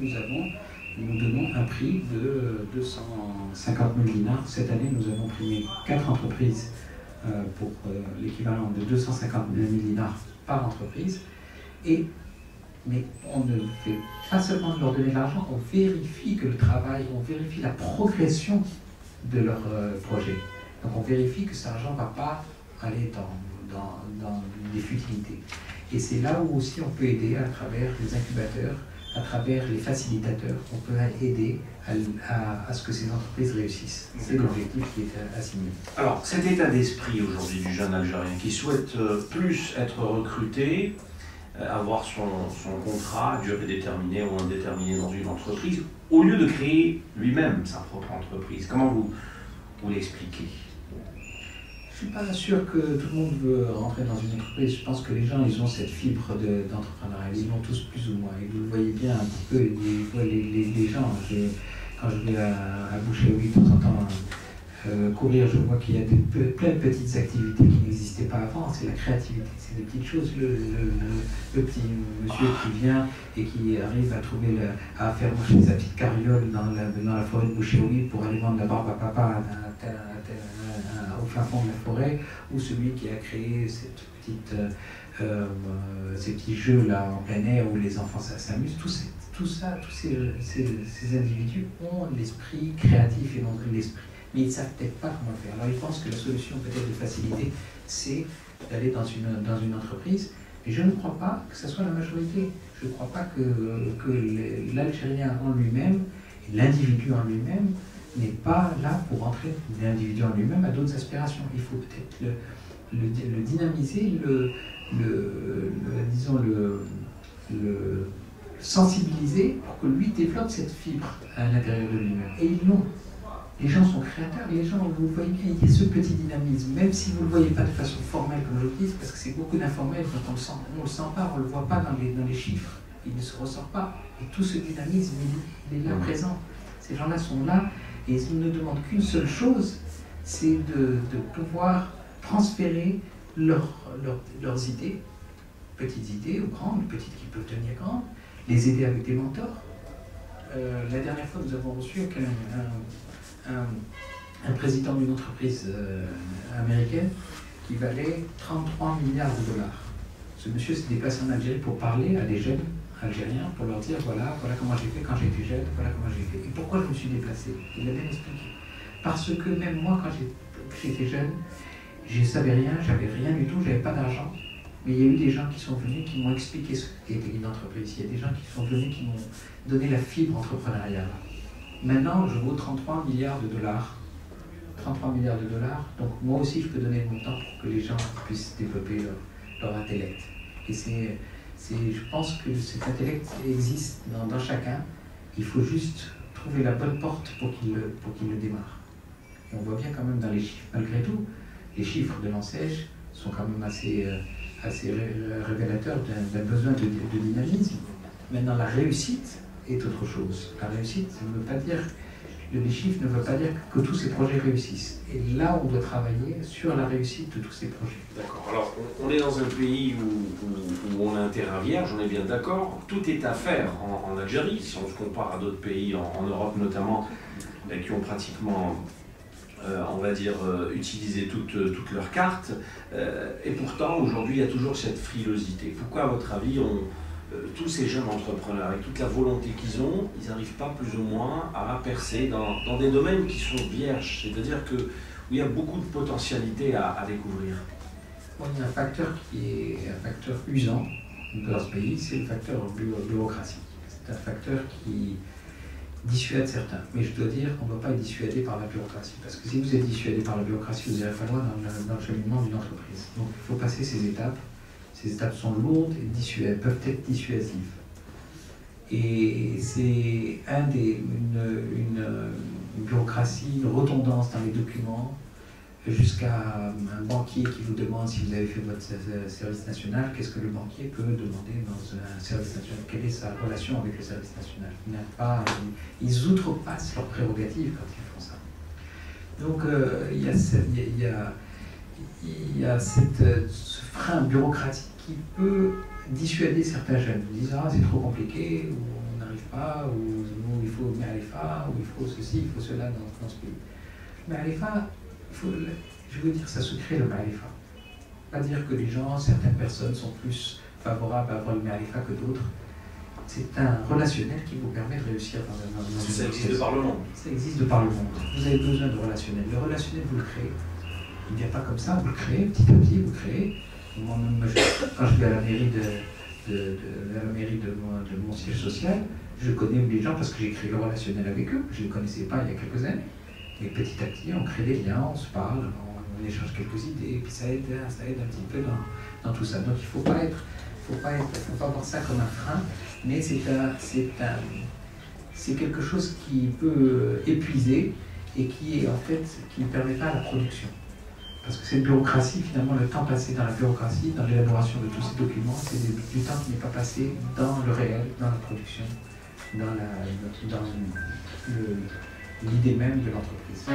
nous donnons un prix de 250 000 dinars. Cette année, nous avons primé 4 entreprises pour l'équivalent de 250 000 dinars par entreprise. Mais on ne fait pas seulement leur donner de l'argent, on vérifie que le travail, on vérifie la progression de leur projet. Donc on vérifie que cet argent ne va pas aller dans des futilités. Et c'est là où aussi on peut aider à travers les incubateurs, à travers les facilitateurs, on peut aider à ce que ces entreprises réussissent. C'est l'objectif qui est assigné. Alors, cet état d'esprit aujourd'hui du jeune Algérien qui souhaite plus être recruté, avoir son contrat à durée déterminée ou indéterminée dans une entreprise, au lieu de créer lui-même sa propre entreprise, comment vous l'expliquez? Je ne suis pas sûr que tout le monde veut rentrer dans une entreprise. Je pense que les gens, ils ont cette fibre d'entrepreneuriat. Ils l'ont tous plus ou moins. Et vous le voyez bien un petit peu, les gens. Quand je vais à Bouchaoui de temps en temps courir, je vois qu'il y a plein de petites activités qui n'existaient pas avant. C'est la créativité, c'est des petites choses. Le petit monsieur qui vient et qui arrive à à faire marcher sa petite carriole dans la forêt de Bouchaoui pour aller vendre la barbe à papa au fin fond de la forêt, ou celui qui a créé ces petits jeux là en plein air où les enfants s'amusent. Tous ces individus ont l'esprit créatif et non l'esprit. Mais ils ne savent peut-être pas comment le faire. Alors ils pensent que la solution peut-être de facilité, c'est d'aller dans une entreprise. Mais je ne crois pas que ce soit la majorité. Je ne crois pas que l'Algérien en lui-même, l'individu en lui-même, n'est pas là pour entrer. L'individu en lui-même a d'autres aspirations. Il faut peut-être le dynamiser, disons le sensibiliser pour que lui développe cette fibre à l'intérieur de lui-même. Et ils l'ont. Les gens sont créateurs, les gens, vous voyez bien, il y a ce petit dynamisme, même si vous ne le voyez pas de façon formelle comme je le dis, parce que c'est beaucoup d'informels, donc on ne le sent pas, on ne le voit pas dans les chiffres, il ne se ressort pas. Et tout ce dynamisme, il est là présent. Ces gens-là sont là et ils ne demandent qu'une seule chose, c'est de pouvoir transférer leurs idées, petites idées ou grandes, petites qui peuvent devenir grandes, les aider avec des mentors. La dernière fois, nous avons reçu un président d'une entreprise américaine qui valait 33 milliards de dollars. Ce monsieur s'est déplacé en Algérie pour parler à des jeunes Algériens, pour leur dire voilà comment j'ai fait quand j'étais jeune, voilà comment j'ai fait. Et pourquoi je me suis déplacé? Il a bien expliqué. Parce que même moi, quand j'étais jeune, je ne savais rien, j'avais rien du tout, j'avais pas d'argent. Mais il y a eu des gens qui sont venus, qui m'ont expliqué ce qu'était une entreprise. Il y a des gens qui sont venus, qui m'ont donné la fibre entrepreneuriale. Maintenant, je vaux 33 milliards de dollars. 33 milliards de dollars. Donc moi aussi, je peux donner mon temps pour que les gens puissent développer leur intellect. Et je pense que cet intellect existe dans chacun. Il faut juste trouver la bonne porte pour qu'il le démarre. Et on voit bien quand même dans les chiffres, malgré tout, les chiffres de l'ANSEJ sont quand même assez révélateurs d'un besoin de dynamisme. Maintenant, la réussite est autre chose. La réussite ne veut pas dire, les chiffres ne veulent pas dire que tous ces projets réussissent. Et là, on doit travailler sur la réussite de tous ces projets. D'accord. Alors, on est dans un pays où on a un terrain vierge, on est bien d'accord. Tout est à faire en Algérie, si on se compare à d'autres pays en Europe notamment, qui ont pratiquement, on va dire, utilisé toutes leurs cartes. Et pourtant, aujourd'hui, il y a toujours cette frilosité. Pourquoi, à votre avis, tous ces jeunes entrepreneurs, avec toute la volonté qu'ils ont, ils n'arrivent pas plus ou moins à percer dans des domaines qui sont vierges, c'est-à-dire où il y a beaucoup de potentialités à découvrir? Bon, il y a un facteur qui est un facteur usant dans ce pays, c'est le facteur bureaucratie. C'est un facteur qui dissuade certains. Mais je dois dire qu'on ne doit pas être dissuadé par la bureaucratie. Parce que si vous êtes dissuadé par la bureaucratie, vous n'irez pas loin dans le cheminement d'une entreprise. Donc il faut passer ces étapes. Ces étapes sont lourdes et peuvent être dissuasives. Et c'est une bureaucratie, une redondance dans les documents, jusqu'à un banquier qui vous demande si vous avez fait votre service national, qu'est-ce que le banquier peut demander dans un service national? Quelle est sa relation avec le service national? Ils outrepassent leurs prérogatives quand ils font ça. Donc il y a ce frein bureaucratique qui peut dissuader certains jeunes. Ils disent ah c'est trop compliqué, ou on n'arrive pas, ou il faut Ma'arifa, ou il faut ceci, il faut cela dans ce pays. Ma'arifa, je veux dire, ça se crée le Ma'arifa. Pas dire que les gens, certaines personnes sont plus favorables à avoir le Ma'arifa que d'autres. C'est un relationnel qui vous permet de réussir dans une Ça existe de par le monde. Ça existe de par le monde. Vous avez besoin de relationnel. Le relationnel, vous le créez. Il ne vient pas comme ça, vous le créez petit à petit, vous le créez. Moi-même, quand je vais à la mairie de mon siège social, je connais les gens parce que j'ai créé le relationnel avec eux. Je ne les connaissais pas il y a quelques années. Et petit à petit, on crée des liens, on se parle, on échange quelques idées, et puis ça aide un petit peu dans tout ça. Donc il ne faut pas voir ça comme un frein, mais c'est quelque chose qui peut épuiser et qui ne permet pas la production. Parce que cette bureaucratie, finalement, le temps passé dans la bureaucratie, dans l'élaboration de tous ces documents, c'est du temps qui n'est pas passé dans le réel, dans la production, dans l'idée même de l'entreprise.